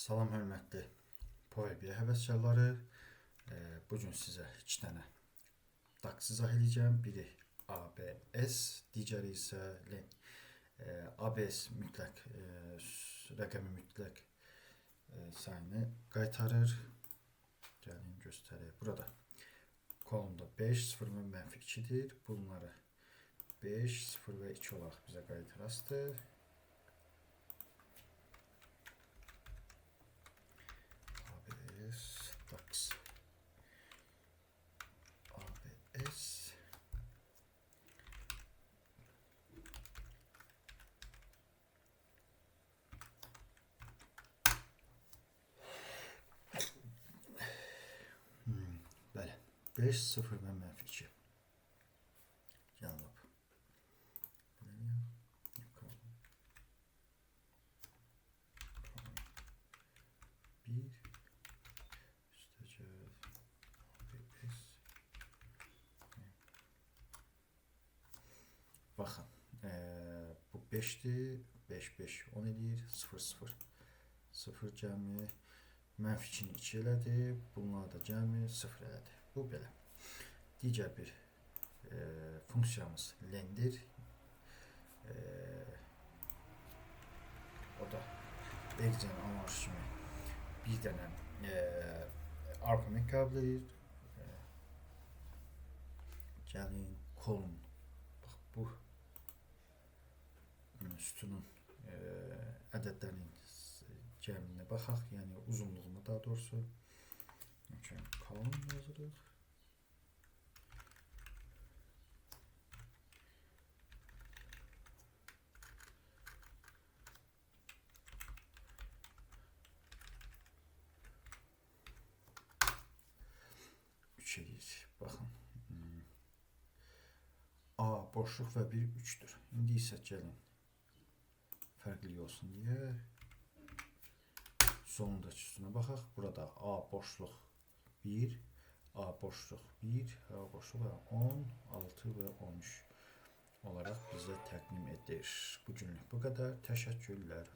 Salam hörmətli Power BI həvəskarları. Bugün sizə 2 dənə DAX izah edəcəm. Biri ABS, digəri isə LEN. ABS mütləq rəqəmi mütləq sayını qaytarır. Gəlin göstərək. Burada kolumda 5, 0 və -2-dir. Bunları 5, 0 və 2 olaraq bizə qaytarasıdır. DAX ABS Bəli, 5, 0 və -2. Cavab. Baxın, bu 5'dir, 5, 5, 10 edir, 0, 0, 0 cəmi, -2'ni 2 elədi, bunlar da cəmi 0 elədi. Bu belə. Digər bir funksiyamız lendir. O da Excel analiz kimi bir dənə arqument qəbul edir. Gəlin kolun, bax bu sütunun ədədlərinin cəminə baxaq, yəni uzunluğuna daha doğrusu. Kolon yazırıq. Baxın. A boşluq və 1 3'dür. İndi isə gəlin fərqli olsun deyə sonundakı sütuna baxaq. Burada A boşluq 1, A boşluq 1, A boşluq 10, 6 və 13 olaraq bizə təqdim edir. Bu günlük bu qədər. Təşəkkürlər.